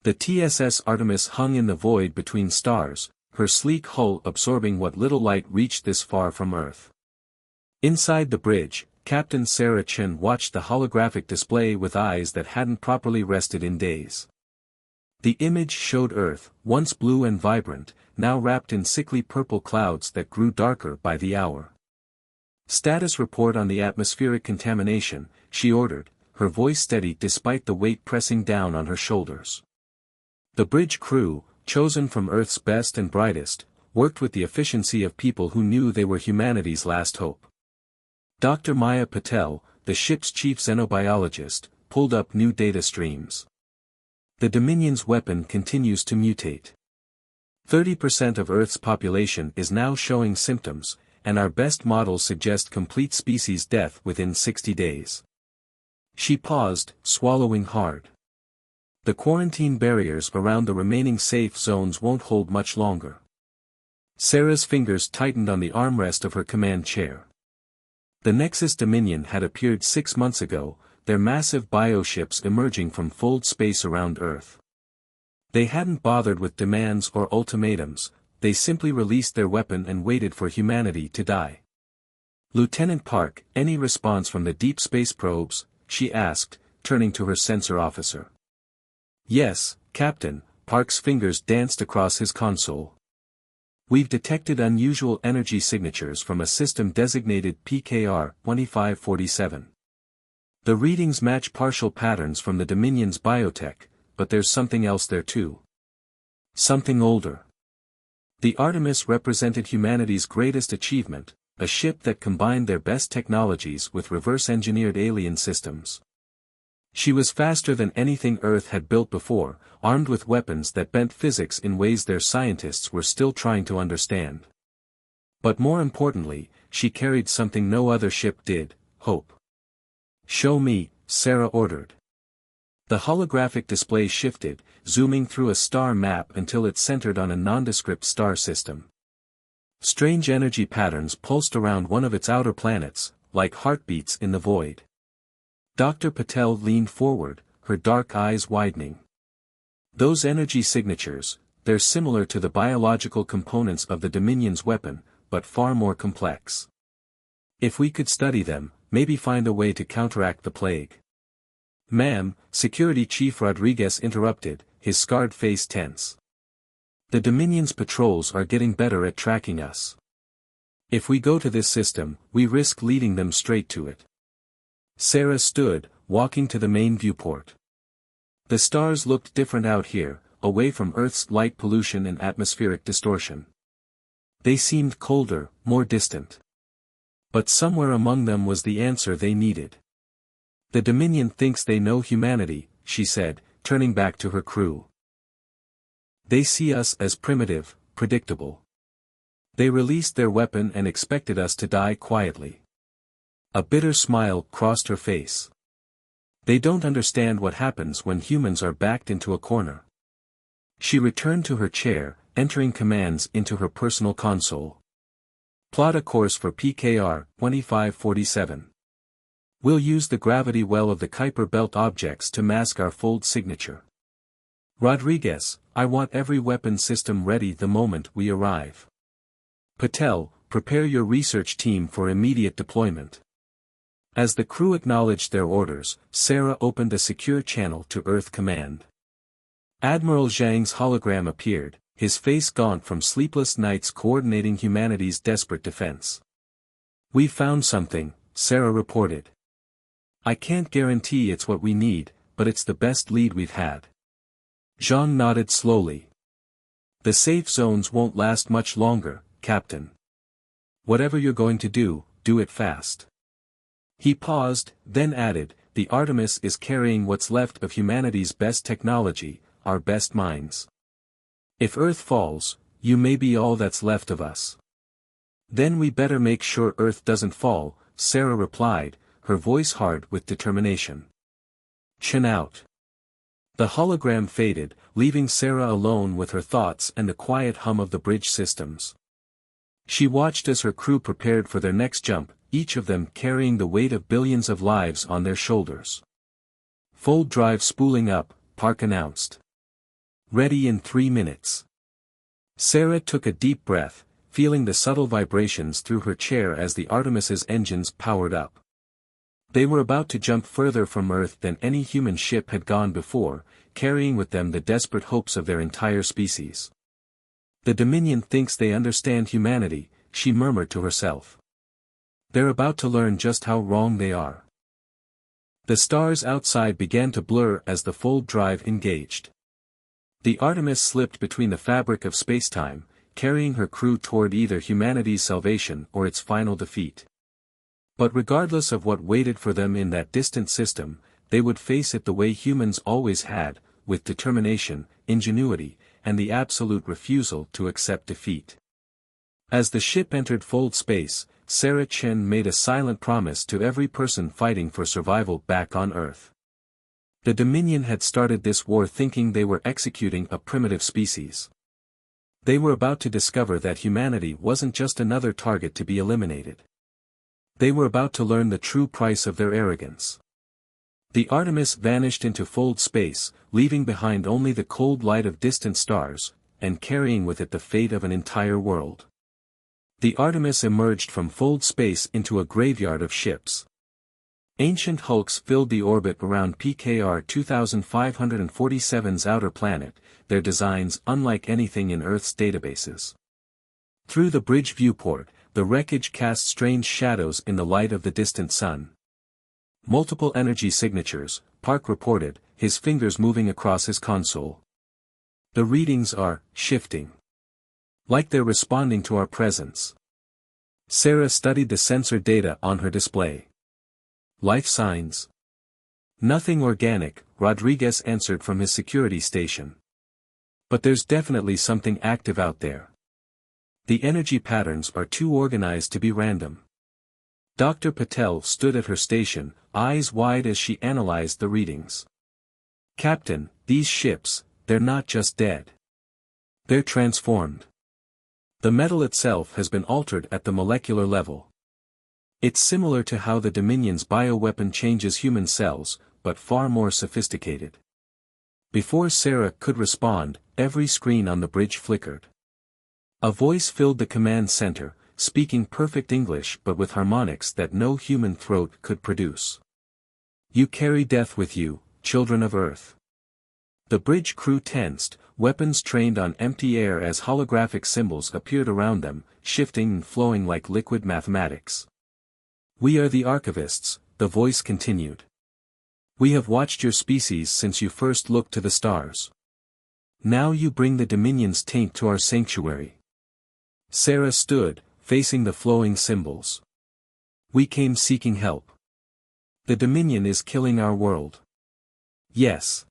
The TSS Artemis hung in the void between stars, her sleek hull absorbing what little light reached this far from Earth. Inside the bridge, Captain Sarah Chen watched the holographic display with eyes that hadn't properly rested in days. The image showed Earth, once blue and vibrant, now wrapped in sickly purple clouds that grew darker by the hour. "Status report on the atmospheric contamination," she ordered, her voice steady despite the weight pressing down on her shoulders. The bridge crew, chosen from Earth's best and brightest, worked with the efficiency of people who knew they were humanity's last hope. Dr. Maya Patel, the ship's chief xenobiologist, pulled up new data streams. The Dominion's weapon continues to mutate. 30% of Earth's population is now showing symptoms, and our best models suggest complete species death within 60 days. She paused, swallowing hard. The quarantine barriers around the remaining safe zones won't hold much longer. Sarah's fingers tightened on the armrest of her command chair. The Nexus Dominion had appeared 6 months ago, their massive bioships emerging from fold space around Earth. They hadn't bothered with demands or ultimatums, they simply released their weapon and waited for humanity to die. "Lieutenant Park, any response from the deep space probes?" she asked, turning to her sensor officer. "Yes, Captain," Park's fingers danced across his console. "We've detected unusual energy signatures from a system designated PKR 2547. The readings match partial patterns from the Dominion's biotech, but there's something else there too. Something older." The Artemis represented humanity's greatest achievement, a ship that combined their best technologies with reverse-engineered alien systems. She was faster than anything Earth had built before, armed with weapons that bent physics in ways their scientists were still trying to understand. But more importantly, she carried something no other ship did: hope. "Show me," Sarah ordered. The holographic display shifted, zooming through a star map until it centered on a nondescript star system. Strange energy patterns pulsed around one of its outer planets, like heartbeats in the void. Dr. Patel leaned forward, her dark eyes widening. "Those energy signatures, they're similar to the biological components of the Dominion's weapon, but far more complex. If we could study them, maybe find a way to counteract the plague." "Ma'am," Security Chief Rodriguez interrupted, his scarred face tense. "The Dominion's patrols are getting better at tracking us. If we go to this system, we risk leading them straight to it." Sarah stood, walking to the main viewport. The stars looked different out here, away from Earth's light pollution and atmospheric distortion. They seemed colder, more distant. But somewhere among them was the answer they needed. "The Dominion thinks they know humanity," she said, turning back to her crew. "They see us as primitive, predictable. They released their weapon and expected us to die quietly." A bitter smile crossed her face. "They don't understand what happens when humans are backed into a corner." She returned to her chair, entering commands into her personal console. "Plot a course for PKR 2547. We'll use the gravity well of the Kuiper Belt objects to mask our fold signature. Rodriguez, I want every weapon system ready the moment we arrive. Patel, prepare your research team for immediate deployment." As the crew acknowledged their orders, Sarah opened a secure channel to Earth Command. Admiral Zhang's hologram appeared, his face gaunt from sleepless nights coordinating humanity's desperate defense. "We found something," Sarah reported. "I can't guarantee it's what we need, but it's the best lead we've had." Zhang nodded slowly. "The safe zones won't last much longer, Captain. Whatever you're going to do it fast." He paused, then added, "The Artemis is carrying what's left of humanity's best technology, our best minds. If Earth falls, you may be all that's left of us." "Then we better make sure Earth doesn't fall," Sarah replied, her voice hard with determination. "Chin out." The hologram faded, leaving Sarah alone with her thoughts and the quiet hum of the bridge systems. She watched as her crew prepared for their next jump, each of them carrying the weight of billions of lives on their shoulders. "Fold drive spooling up," Park announced. Ready in 3 minutes. Sarah took a deep breath, feeling the subtle vibrations through her chair as the Artemis's engines powered up. They were about to jump further from Earth than any human ship had gone before, carrying with them the desperate hopes of their entire species. The Dominion thinks they understand humanity, she murmured to herself. They're about to learn just how wrong they are. The stars outside began to blur as the fold drive engaged. The Artemis slipped between the fabric of spacetime, carrying her crew toward either humanity's salvation or its final defeat. But regardless of what waited for them in that distant system, they would face it the way humans always had, with determination, ingenuity, and the absolute refusal to accept defeat. As the ship entered fold space, Sarah Chen made a silent promise to every person fighting for survival back on Earth. The Dominion had started this war thinking they were executing a primitive species. They were about to discover that humanity wasn't just another target to be eliminated. They were about to learn the true price of their arrogance. The Artemis vanished into fold space, leaving behind only the cold light of distant stars, and carrying with it the fate of an entire world. The Artemis emerged from fold space into a graveyard of ships. Ancient hulks filled the orbit around PKR 2547's outer planet, their designs unlike anything in Earth's databases. Through the bridge viewport, the wreckage cast strange shadows in the light of the distant sun. Multiple energy signatures, Park reported, his fingers moving across his console. The readings are shifting. Like they're responding to our presence. Sarah studied the sensor data on her display. Life signs? Nothing organic, Rodriguez answered from his security station. But there's definitely something active out there. The energy patterns are too organized to be random. Dr. Patel stood at her station, eyes wide as she analyzed the readings. Captain, these ships, they're not just dead. They're transformed. The metal itself has been altered at the molecular level. It's similar to how the Dominion's bioweapon changes human cells, but far more sophisticated. Before Sarah could respond, every screen on the bridge flickered. A voice filled the command center, speaking perfect English but with harmonics that no human throat could produce. You carry death with you, children of Earth. The bridge crew tensed, weapons trained on empty air as holographic symbols appeared around them, shifting and flowing like liquid mathematics. We are the archivists, the voice continued. We have watched your species since you first looked to the stars. Now you bring the Dominion's taint to our sanctuary. Sarah stood, facing the flowing symbols. We came seeking help. The Dominion is killing our world. Yes.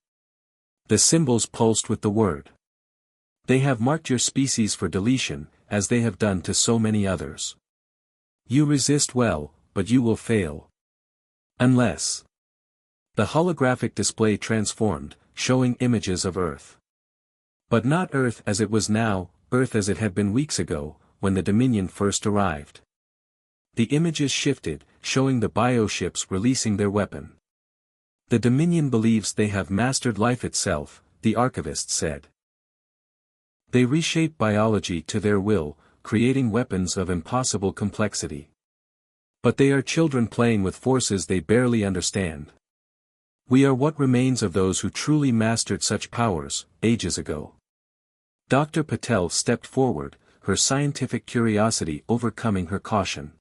The symbols pulsed with the word. They have marked your species for deletion, as they have done to so many others. You resist well, but you will fail. Unless. The holographic display transformed, showing images of Earth. But not Earth as it was now, Earth as it had been weeks ago, when the Dominion first arrived. The images shifted, showing the bioships releasing their weapon. The Dominion believes they have mastered life itself, the archivist said. They reshape biology to their will, creating weapons of impossible complexity. But they are children playing with forces they barely understand. We are what remains of those who truly mastered such powers, ages ago. Dr. Patel stepped forward, her scientific curiosity overcoming her caution.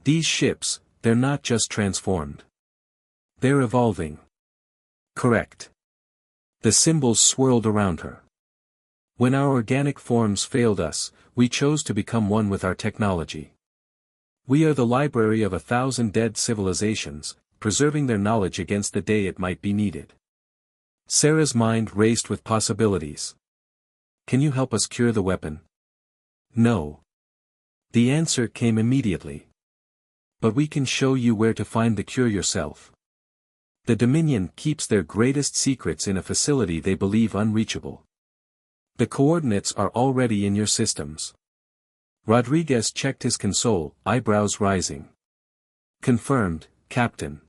These ships, they're not just transformed. They're evolving. Correct. The symbols swirled around her. When our organic forms failed us, we chose to become one with our technology. We are the library of 1,000 dead civilizations, preserving their knowledge against the day it might be needed. Sarah's mind raced with possibilities. Can you help us cure the weapon? No. The answer came immediately. But we can show you where to find the cure yourself. The Dominion keeps their greatest secrets in a facility they believe unreachable. The coordinates are already in your systems. Rodriguez checked his console, eyebrows rising. Confirmed, Captain.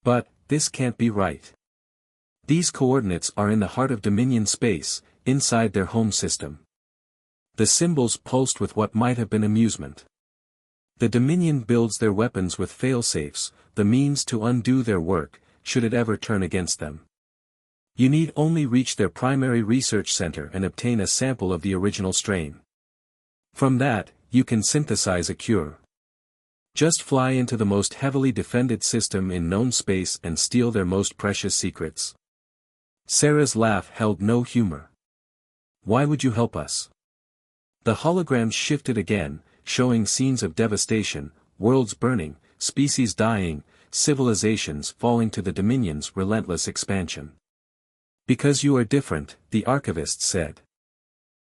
But, this can't be right. These coordinates are in the heart of Dominion space, inside their home system. The symbols pulsed with what might have been amusement. The Dominion builds their weapons with failsafes, the means to undo their work, should it ever turn against them. You need only reach their primary research center and obtain a sample of the original strain. From that, you can synthesize a cure. Just fly into the most heavily defended system in known space and steal their most precious secrets. Sarah's laugh held no humor. Why would you help us? The holograms shifted again, showing scenes of devastation, worlds burning, species dying, civilizations falling to the Dominion's relentless expansion. Because you are different, the archivist said.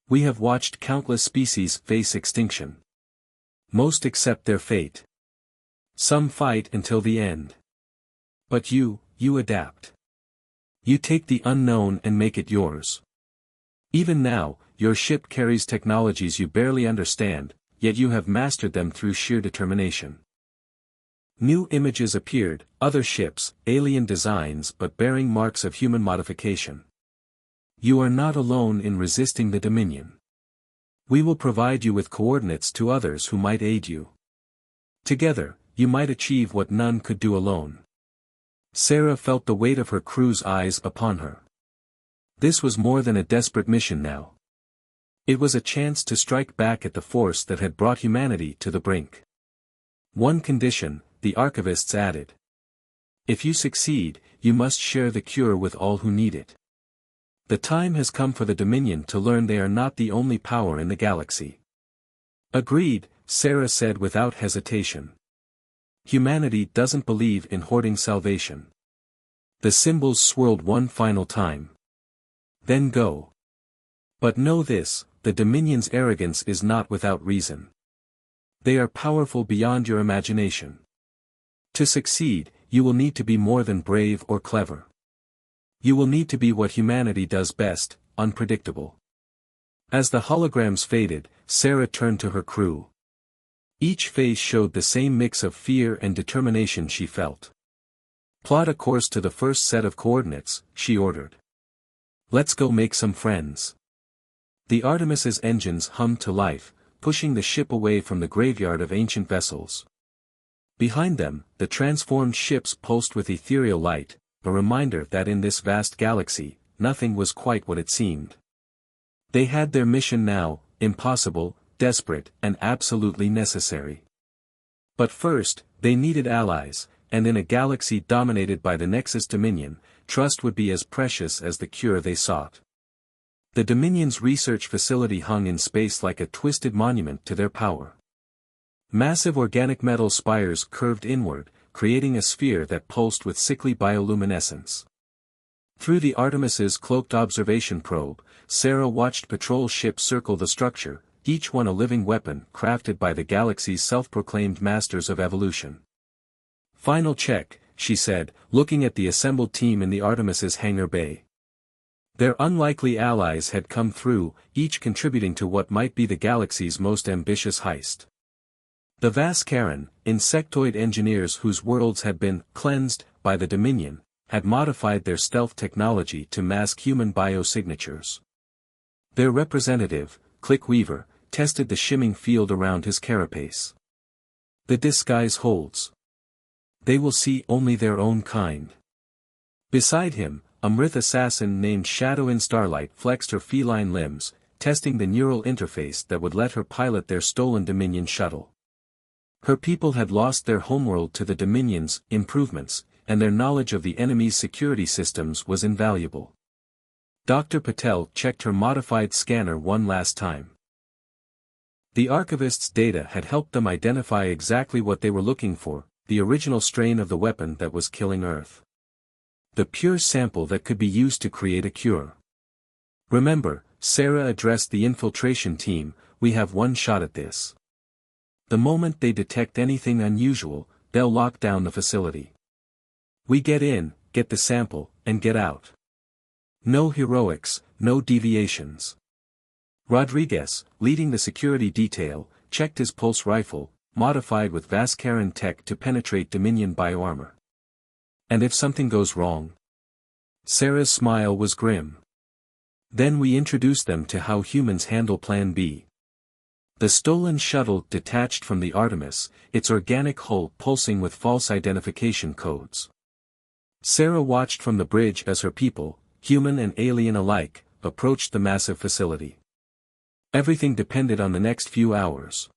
We have watched countless species face extinction. Most accept their fate. Some fight until the end. But you adapt. You take the unknown and make it yours. Even now, your ship carries technologies you barely understand, yet you have mastered them through sheer determination. New images appeared, other ships, alien designs but bearing marks of human modification. You are not alone in resisting the Dominion. We will provide you with coordinates to others who might aid you. Together, you might achieve what none could do alone. Sarah felt the weight of her crew's eyes upon her. This was more than a desperate mission now. It was a chance to strike back at the force that had brought humanity to the brink. One condition, the archivists added. If you succeed, you must share the cure with all who need it. The time has come for the Dominion to learn they are not the only power in the galaxy. Agreed, Sarah said without hesitation. Humanity doesn't believe in hoarding salvation. The symbols swirled one final time. Then go. But know this, the Dominion's arrogance is not without reason. They are powerful beyond your imagination. To succeed, you will need to be more than brave or clever. You will need to be what humanity does best, unpredictable. As the holograms faded, Sarah turned to her crew. Each face showed the same mix of fear and determination she felt. Plot a course to the first set of coordinates, she ordered. Let's go make some friends. The Artemis's engines hummed to life, pushing the ship away from the graveyard of ancient vessels. Behind them, the transformed ships pulsed with ethereal light, a reminder that in this vast galaxy, nothing was quite what it seemed. They had their mission now, impossible, desperate, and absolutely necessary. But first, they needed allies, and in a galaxy dominated by the Nexus Dominion, trust would be as precious as the cure they sought. The Dominion's research facility hung in space like a twisted monument to their power. Massive organic metal spires curved inward, creating a sphere that pulsed with sickly bioluminescence. Through the Artemis's cloaked observation probe, Sarah watched patrol ships circle the structure, each one a living weapon crafted by the galaxy's self-proclaimed masters of evolution. Final check, she said, looking at the assembled team in the Artemis's hangar bay. Their unlikely allies had come through, each contributing to what might be the galaxy's most ambitious heist. The Vaskaran, insectoid engineers whose worlds had been cleansed by the Dominion, had modified their stealth technology to mask human biosignatures. Their representative, Clickweaver, tested the shimming field around his carapace. The disguise holds. They will see only their own kind. Beside him, a Mrith assassin named Shadow in Starlight flexed her feline limbs, testing the neural interface that would let her pilot their stolen Dominion shuttle. Her people had lost their homeworld to the Dominion's improvements, and their knowledge of the enemy's security systems was invaluable. Dr. Patel checked her modified scanner one last time. The archivist's data had helped them identify exactly what they were looking for, the original strain of the weapon that was killing Earth. The pure sample that could be used to create a cure. Remember, Sarah addressed the infiltration team, we have one shot at this. The moment they detect anything unusual, they'll lock down the facility. We get in, get the sample, and get out. No heroics, no deviations. Rodriguez, leading the security detail, checked his pulse rifle, modified with Vaskaran tech to penetrate Dominion bioarmor. And if something goes wrong? Sarah's smile was grim. Then we introduced them to how humans handle Plan B. The stolen shuttle detached from the Artemis, its organic hull pulsing with false identification codes. Sarah watched from the bridge as her people, human and alien alike, approached the massive facility. Everything depended on the next few hours.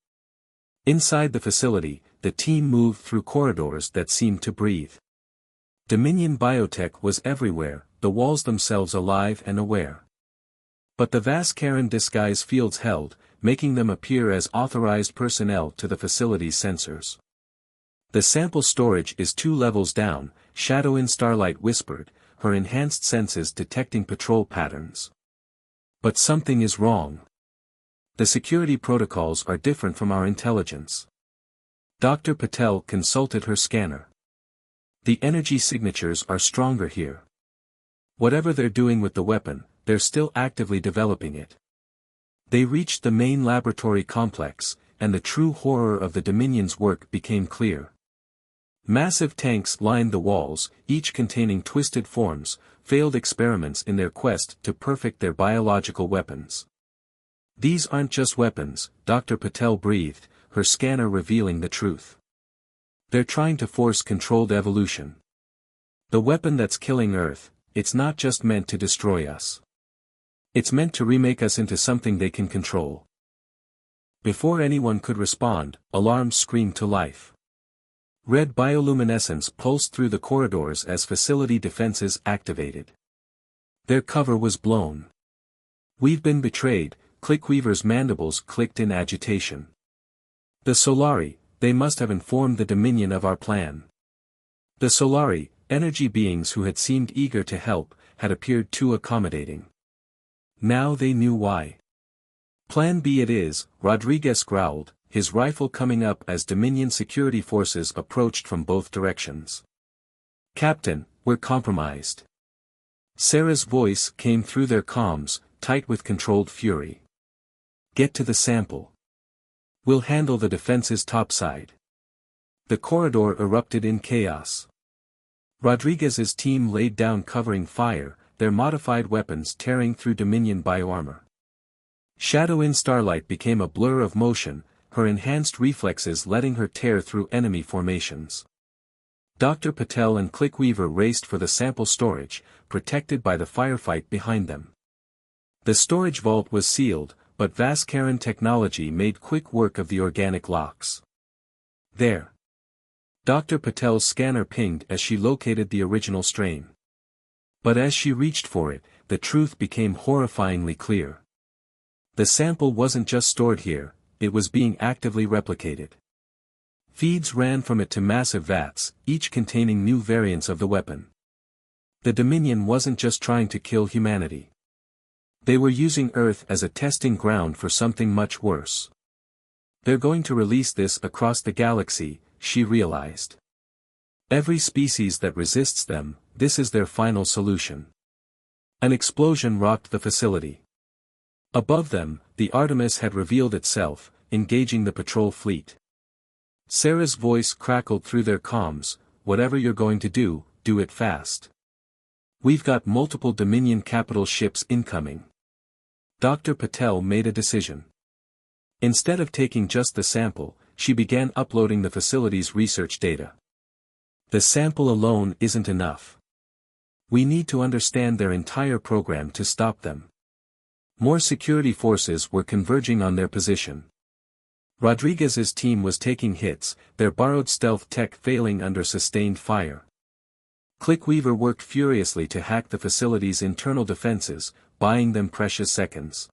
Inside the facility, the team moved through corridors that seemed to breathe. Dominion biotech was everywhere, the walls themselves alive and aware. But the Vaskaran disguise fields held, making them appear as authorized personnel to the facility's sensors. The sample storage is 2 levels down, Shadow in Starlight whispered, her enhanced senses detecting patrol patterns. But something is wrong. The security protocols are different from our intelligence. Dr. Patel consulted her scanner. The energy signatures are stronger here. Whatever they're doing with the weapon, they're still actively developing it. They reached the main laboratory complex, and the true horror of the Dominion's work became clear. Massive tanks lined the walls, each containing twisted forms, failed experiments in their quest to perfect their biological weapons. These aren't just weapons, Dr. Patel breathed, her scanner revealing the truth. They're trying to force controlled evolution. The weapon that's killing Earth, it's not just meant to destroy us. It's meant to remake us into something they can control. Before anyone could respond, alarms screamed to life. Red bioluminescence pulsed through the corridors as facility defenses activated. Their cover was blown. We've been betrayed, Clickweaver's mandibles clicked in agitation. The Solari, they must have informed the Dominion of our plan. The Solari, energy beings who had seemed eager to help, had appeared too accommodating. Now they knew why. Plan B it is, Rodriguez growled, his rifle coming up as Dominion security forces approached from both directions. Captain, we're compromised. Sarah's voice came through their comms, tight with controlled fury. Get to the sample. We'll handle the defenses topside. The corridor erupted in chaos. Rodriguez's team laid down covering fire, their modified weapons tearing through Dominion bioarmor. Shadow in Starlight became a blur of motion, her enhanced reflexes letting her tear through enemy formations. Dr. Patel and Clickweaver raced for the sample storage, protected by the firefight behind them. The storage vault was sealed, but Vaskaran technology made quick work of the organic locks. There. Dr. Patel's scanner pinged as she located the original strain. But as she reached for it, the truth became horrifyingly clear. The sample wasn't just stored here, it was being actively replicated. Feeds ran from it to massive vats, each containing new variants of the weapon. The Dominion wasn't just trying to kill humanity. They were using Earth as a testing ground for something much worse. They're going to release this across the galaxy, she realized. Every species that resists them, this is their final solution. An explosion rocked the facility. Above them, the Artemis had revealed itself, engaging the patrol fleet. Sarah's voice crackled through their comms, whatever you're going to do it fast. We've got multiple Dominion capital ships incoming. Dr. Patel made a decision. Instead of taking just the sample, she began uploading the facility's research data. The sample alone isn't enough. We need to understand their entire program to stop them. More security forces were converging on their position. Rodriguez's team was taking hits, their borrowed stealth tech failing under sustained fire. Clickweaver worked furiously to hack the facility's internal defenses, buying them precious seconds.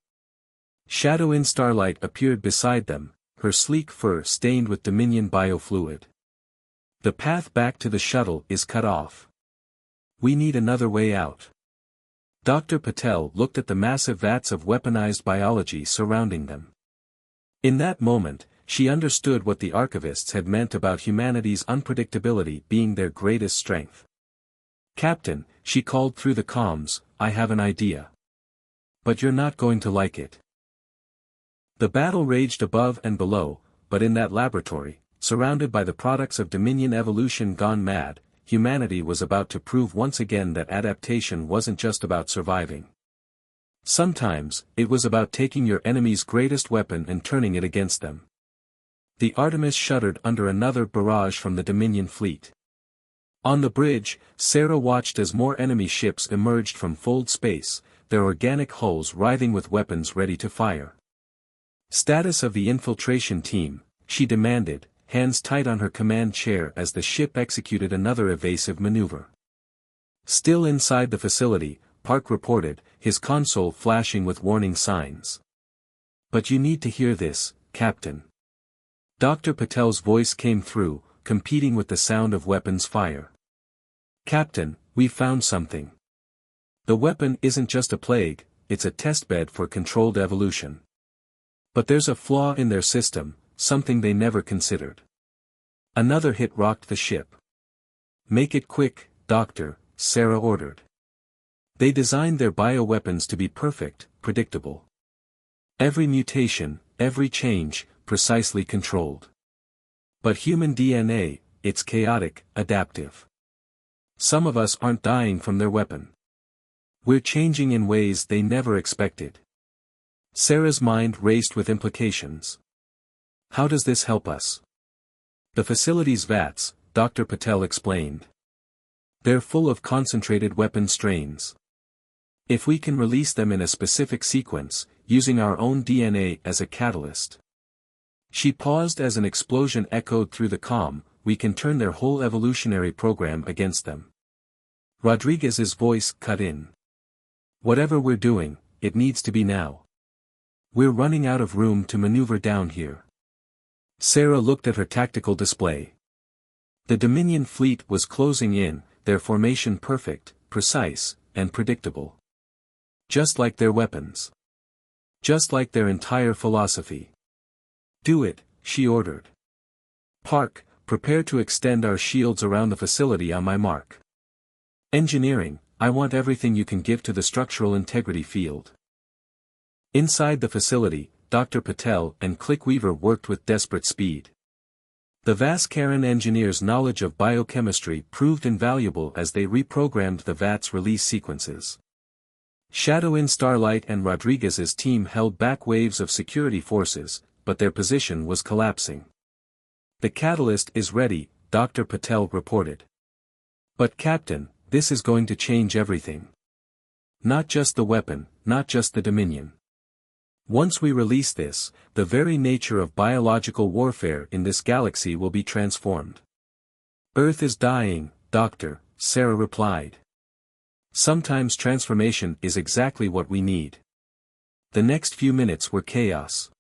Shadow in Starlight appeared beside them, her sleek fur stained with Dominion biofluid. The path back to the shuttle is cut off. We need another way out. Dr. Patel looked at the massive vats of weaponized biology surrounding them. In that moment, she understood what the archivists had meant about humanity's unpredictability being their greatest strength. Captain, she called through the comms, I have an idea. But you're not going to like it. The battle raged above and below, but in that laboratory, surrounded by the products of Dominion evolution gone mad, humanity was about to prove once again that adaptation wasn't just about surviving. Sometimes, it was about taking your enemy's greatest weapon and turning it against them. The Artemis shuddered under another barrage from the Dominion fleet. On the bridge, Sarah watched as more enemy ships emerged from fold space, their organic hulls writhing with weapons ready to fire. "Status of the infiltration team," she demanded, hands tight on her command chair as the ship executed another evasive maneuver. "Still inside the facility," Park reported, his console flashing with warning signs. "But you need to hear this, Captain." Dr. Patel's voice came through, competing with the sound of weapons fire. "Captain, we've found something. The weapon isn't just a plague, it's a testbed for controlled evolution. But there's a flaw in their system, something they never considered." Another hit rocked the ship. "Make it quick, Doctor," Sarah ordered. "They designed their bioweapons to be perfect, predictable. Every mutation, every change, precisely controlled. But human DNA, it's chaotic, adaptive. Some of us aren't dying from their weapon. We're changing in ways they never expected." Sarah's mind raced with implications. "How does this help us?" "The facility's vats," Dr. Patel explained. "They're full of concentrated weapon strains. If we can release them in a specific sequence, using our own DNA as a catalyst." She paused as an explosion echoed through the comm, "We can turn their whole evolutionary program against them." Rodriguez's voice cut in. "Whatever we're doing, it needs to be now. We're running out of room to maneuver down here." Sarah looked at her tactical display. The Dominion fleet was closing in, their formation perfect, precise, and predictable. Just like their weapons. Just like their entire philosophy. "Do it," she ordered. "Park, prepare to extend our shields around the facility on my mark. Engineering, I want everything you can give to the structural integrity field." Inside the facility, Dr. Patel and Clickweaver worked with desperate speed. The Vaskaran engineers' knowledge of biochemistry proved invaluable as they reprogrammed the VATS release sequences. Shadow in Starlight and Rodriguez's team held back waves of security forces, but their position was collapsing. "The catalyst is ready," Dr. Patel reported. "But Captain, this is going to change everything. Not just the weapon, not just the Dominion. Once we release this, the very nature of biological warfare in this galaxy will be transformed." "Earth is dying, Doctor," Sarah replied. "Sometimes transformation is exactly what we need." The next few minutes were chaos.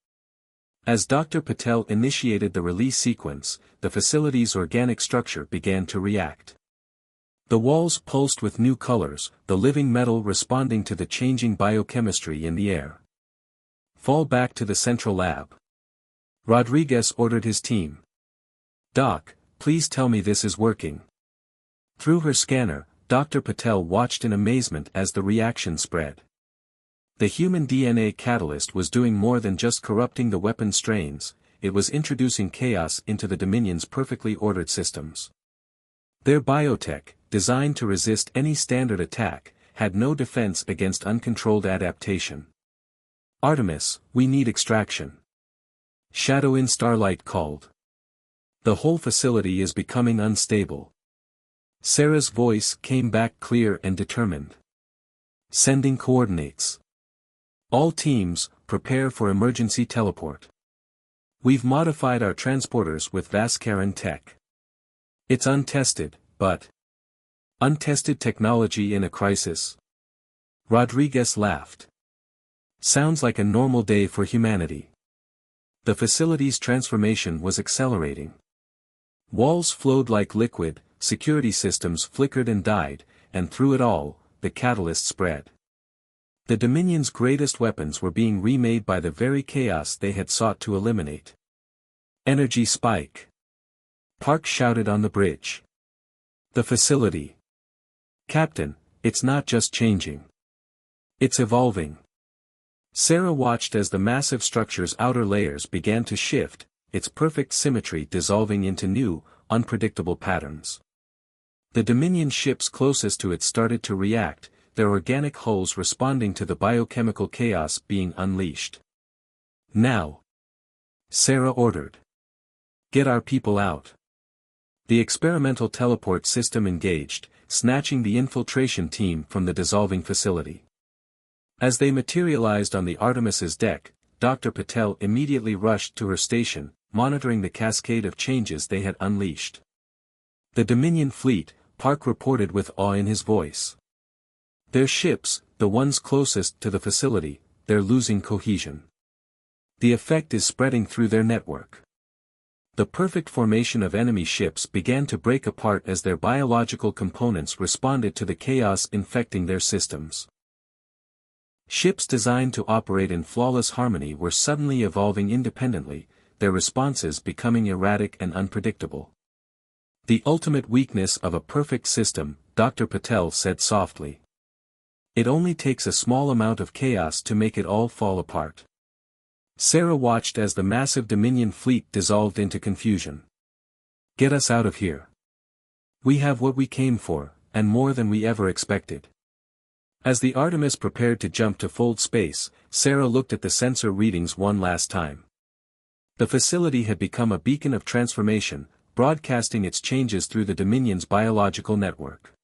As Dr. Patel initiated the release sequence, the facility's organic structure began to react. The walls pulsed with new colors, the living metal responding to the changing biochemistry in the air. "Fall back to the central lab." Rodriguez ordered his team. "Doc, please tell me this is working." Through her scanner, Dr. Patel watched in amazement as the reaction spread. The human DNA catalyst was doing more than just corrupting the weapon strains, it was introducing chaos into the Dominion's perfectly ordered systems. Their biotech, designed to resist any standard attack, had no defense against uncontrolled adaptation. "Artemis, we need extraction." Shadow in Starlight called. "The whole facility is becoming unstable." Sarah's voice came back clear and determined. "Sending coordinates. All teams, prepare for emergency teleport. We've modified our transporters with Vaskaran tech. It's untested, but untested technology in a crisis." Rodriguez laughed. "Sounds like a normal day for humanity." The facility's transformation was accelerating. Walls flowed like liquid, security systems flickered and died, and through it all, the catalyst spread. The Dominion's greatest weapons were being remade by the very chaos they had sought to eliminate. "Energy spike!" Park shouted on the bridge. "The facility. Captain, it's not just changing. It's evolving." Sarah watched as the massive structure's outer layers began to shift, its perfect symmetry dissolving into new, unpredictable patterns. The Dominion ships closest to it started to react, their organic hulls responding to the biochemical chaos being unleashed. "Now," Sarah ordered. "Get our people out." The experimental teleport system engaged, snatching the infiltration team from the dissolving facility. As they materialized on the Artemis's deck, Dr. Patel immediately rushed to her station, monitoring the cascade of changes they had unleashed. "The Dominion fleet," Park reported with awe in his voice. "Their ships, the ones closest to the facility, they're losing cohesion. The effect is spreading through their network." The perfect formation of enemy ships began to break apart as their biological components responded to the chaos infecting their systems. Ships designed to operate in flawless harmony were suddenly evolving independently, their responses becoming erratic and unpredictable. "The ultimate weakness of a perfect system," Dr. Patel said softly. "It only takes a small amount of chaos to make it all fall apart." Sarah watched as the massive Dominion fleet dissolved into confusion. "Get us out of here. We have what we came for, and more than we ever expected." As the Artemis prepared to jump to fold space, Sarah looked at the sensor readings one last time. The facility had become a beacon of transformation, broadcasting its changes through the Dominion's biological network.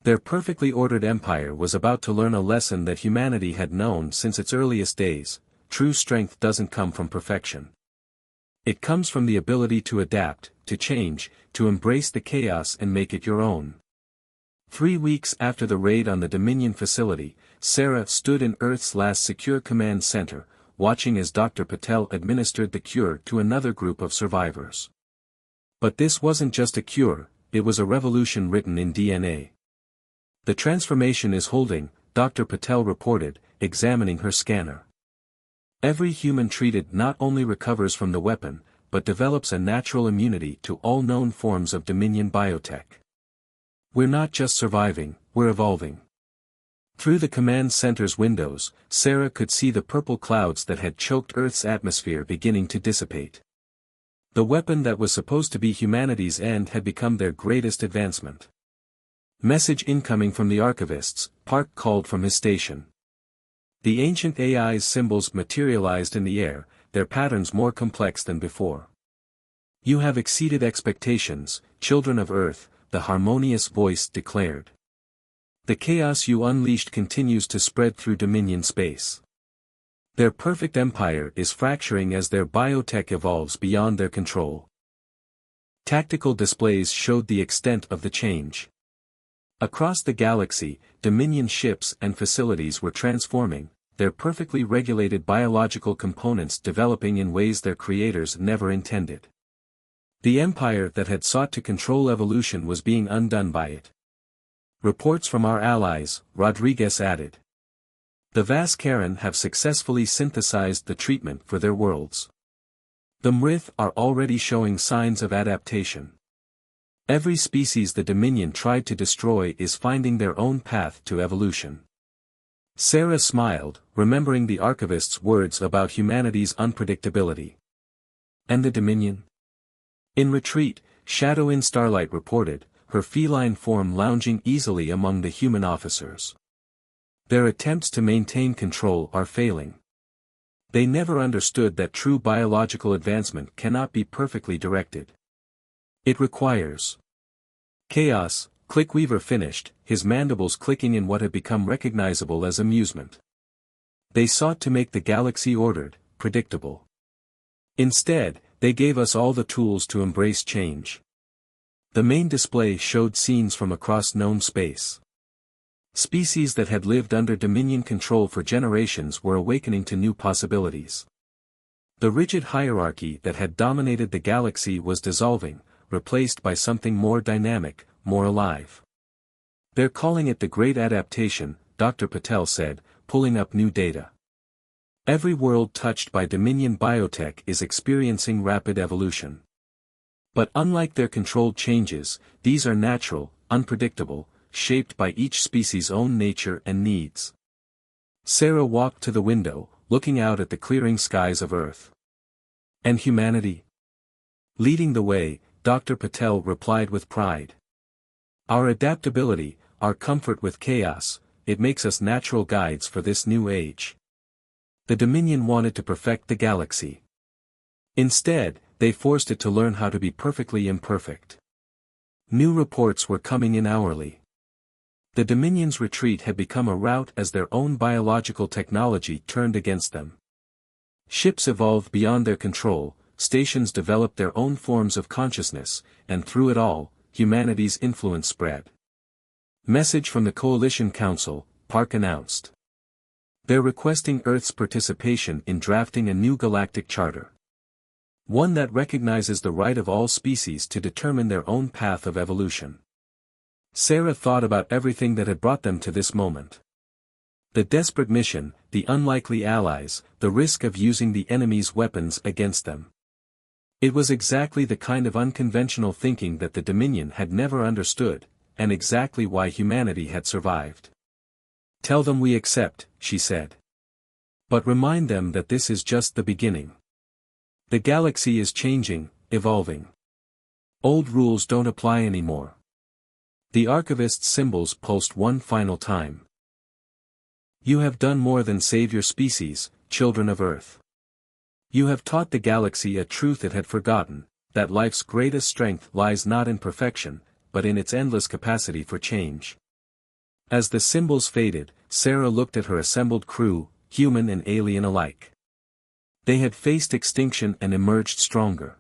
Their perfectly ordered empire was about to learn a lesson that humanity had known since its earliest days: true strength doesn't come from perfection. It comes from the ability to adapt, to change, to embrace the chaos and make it your own. 3 weeks after the raid on the Dominion facility, Sarah stood in Earth's last secure command center, watching as Dr. Patel administered the cure to another group of survivors. But this wasn't just a cure, it was a revolution written in DNA. "The transformation is holding," Dr. Patel reported, examining her scanner. "Every human treated not only recovers from the weapon, but develops a natural immunity to all known forms of Dominion biotech. We're not just surviving, we're evolving." Through the command center's windows, Sarah could see the purple clouds that had choked Earth's atmosphere beginning to dissipate. The weapon that was supposed to be humanity's end had become their greatest advancement. "Message incoming from the archivists," Park called from his station. The ancient AI's symbols materialized in the air, their patterns more complex than before. "You have exceeded expectations, children of Earth," the harmonious voice declared. "The chaos you unleashed continues to spread through Dominion space. Their perfect empire is fracturing as their biotech evolves beyond their control." Tactical displays showed the extent of the change. Across the galaxy, Dominion ships and facilities were transforming, their perfectly regulated biological components developing in ways their creators never intended. The empire that had sought to control evolution was being undone by it. "Reports from our allies," Rodriguez added. "The Vaskaran have successfully synthesized the treatment for their worlds. The Mrith are already showing signs of adaptation. Every species the Dominion tried to destroy is finding their own path to evolution." Sarah smiled, remembering the archivist's words about humanity's unpredictability. "And the Dominion?" "In retreat," Shadow in Starlight reported, her feline form lounging easily among the human officers. "Their attempts to maintain control are failing. They never understood that true biological advancement cannot be perfectly directed. It requires chaos." Clickweaver finished, his mandibles clicking in what had become recognizable as amusement. "They sought to make the galaxy ordered, predictable. Instead, they gave us all the tools to embrace change." The main display showed scenes from across known space. Species that had lived under Dominion control for generations were awakening to new possibilities. The rigid hierarchy that had dominated the galaxy was dissolving, replaced by something more dynamic, more alive. "They're calling it the Great Adaptation," Dr. Patel said, pulling up new data. "Every world touched by Dominion biotech is experiencing rapid evolution. But unlike their controlled changes, these are natural, unpredictable, shaped by each species' own nature and needs." Sarah walked to the window, looking out at the clearing skies of Earth. "And humanity?" "Leading the way," Dr. Patel replied with pride. Our adaptability, our comfort with chaos, it makes us natural guides for this new age. The Dominion wanted to perfect the galaxy. Instead, they forced it to learn how to be perfectly imperfect. New reports were coming in hourly. The Dominion's retreat had become a rout as their own biological technology turned against them. Ships evolved beyond their control, stations developed their own forms of consciousness, and through it all, humanity's influence spread. Message from the Coalition Council, Park announced. They're requesting Earth's participation in drafting a new galactic charter. One that recognizes the right of all species to determine their own path of evolution. Sarah thought about everything that had brought them to this moment. The desperate mission, the unlikely allies, the risk of using the enemy's weapons against them. It was exactly the kind of unconventional thinking that the Dominion had never understood, and exactly why humanity had survived. Tell them we accept, she said. But remind them that this is just the beginning. The galaxy is changing, evolving. Old rules don't apply anymore. The archivist's symbols pulsed one final time. You have done more than save your species, children of Earth. You have taught the galaxy a truth it had forgotten, that life's greatest strength lies not in perfection, but in its endless capacity for change. As the symbols faded, Sarah looked at her assembled crew, human and alien alike. They had faced extinction and emerged stronger.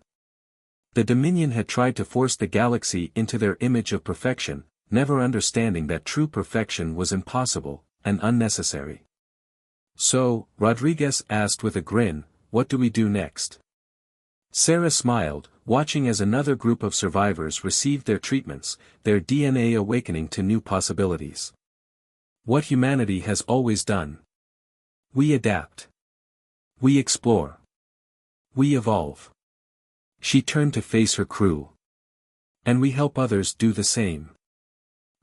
The Dominion had tried to force the galaxy into their image of perfection, never understanding that true perfection was impossible, and unnecessary. So, Rodriguez asked with a grin, what do we do next? Sarah smiled, watching as another group of survivors received their treatments, their DNA awakening to new possibilities. What humanity has always done. We adapt. We explore. We evolve. She turned to face her crew. And we help others do the same.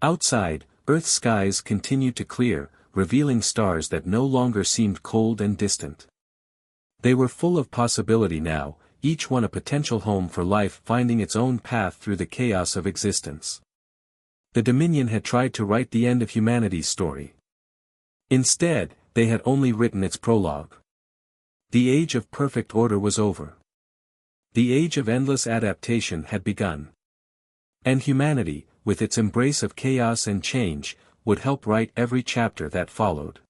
Outside, Earth's skies continued to clear, revealing stars that no longer seemed cold and distant. They were full of possibility now, each one a potential home for life finding its own path through the chaos of existence. The Dominion had tried to write the end of humanity's story. Instead, they had only written its prologue. The age of perfect order was over. The age of endless adaptation had begun. And humanity, with its embrace of chaos and change, would help write every chapter that followed.